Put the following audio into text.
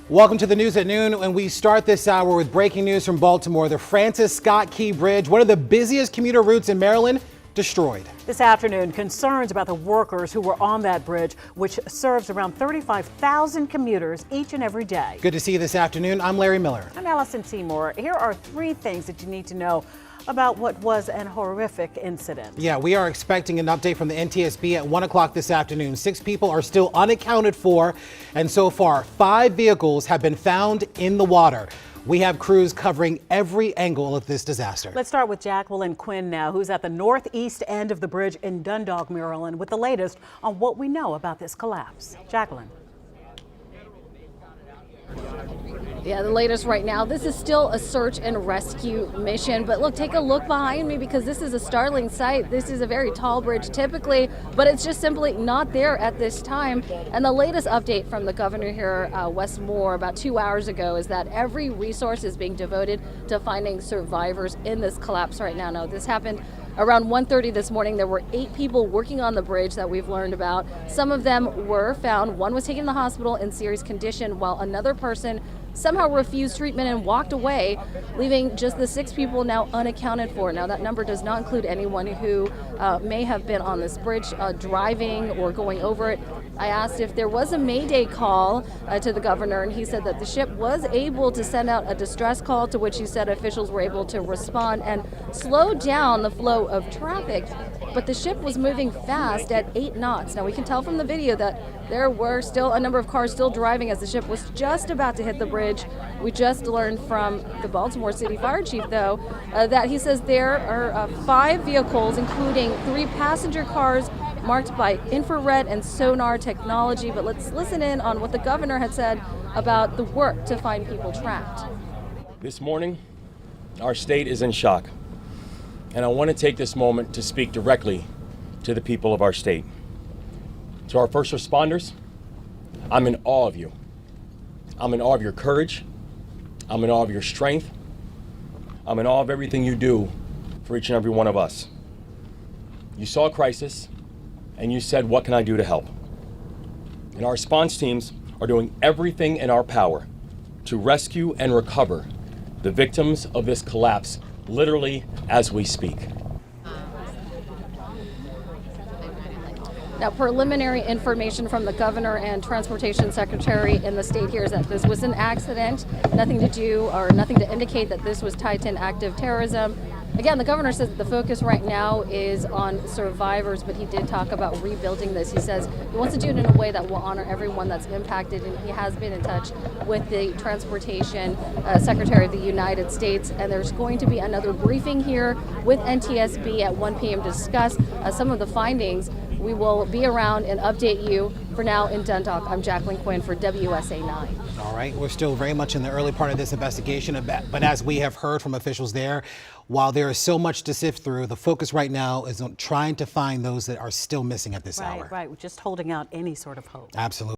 Welcome to the news at noon, and we start this hour with breaking news from Baltimore. The Francis Scott Key Bridge, one of the busiest commuter routes in Maryland, destroyed. This afternoon, concerns about the workers who were on that bridge, which serves around 35,000 commuters each and every day. Good to see you this afternoon. I'm Larry Miller. I'm Allison Seymour. Here are 3 things that you need to know about what was an horrific incident. Yeah, we are expecting an update from the NTSB at 1 o'clock this afternoon. 6 people are still unaccounted for, and so far 5 vehicles have been found in the water. We have crews covering every angle of this disaster. Let's start with Jacqueline Quinn now, who's at the northeast end of the bridge in Dundalk, Maryland, with the latest on what we know about this collapse. Jacqueline. Yeah, the latest right now. This is still a search and rescue mission. But look, take a look behind me because this is a startling sight. This is a very tall bridge typically, but it's just simply not there at this time. And the latest update from the governor here, Wes Moore, about 2 hours ago is that every resource is being devoted to finding survivors in this collapse right now. Now, this happened around 1:30 this morning. There were 8 people working on the bridge that we've learned about. Some of them were found. One was taken to the hospital in serious condition, while another person somehow refused treatment and walked away, leaving just the 6 people now unaccounted for. Now, that number does not include anyone who may have been on this bridge driving or going over it. I asked if there was a Mayday call to the governor, and he said that the ship was able to send out a distress call, to which he said officials were able to respond and slow down the flow of traffic. But the ship was moving fast at 8 knots. Now, we can tell from the video that there were still a number of cars still driving as the ship was just about to hit the bridge. We just learned from the Baltimore City Fire Chief, though, that he says there are 5 vehicles, including 3 passenger cars marked by infrared and sonar technology. But let's listen in on what the governor had said about the work to find people trapped. This morning, our state is in shock. And I want to take this moment to speak directly to the people of our state. To our first responders, I'm in awe of you. I'm in awe of your courage. I'm in awe of your strength. I'm in awe of everything you do for each and every one of us. You saw a crisis and you said, what can I do to help? And our response teams are doing everything in our power to rescue and recover the victims of this collapse, literally as we speak. Now, preliminary information from the governor and transportation secretary in the state here is that this was an accident, nothing to do or nothing to indicate that this was tied to an act of terrorism. Again, the governor says that the focus right now is on survivors, but he did talk about rebuilding this. He says he wants to do it in a way that will honor everyone that's impacted, and he has been in touch with the transportation secretary of the United States, and there's going to be another briefing here with NTSB at 1 p.m. to discuss some of the findings. We will be around and update you. For now, in Dundalk, I'm Jacqueline Quinn for WSA 9. All right, we're still very much in the early part of this investigation, but as we have heard from officials there, while there is so much to sift through, the focus right now is on trying to find those that are still missing at this hour. Right, just holding out any sort of hope. Absolutely.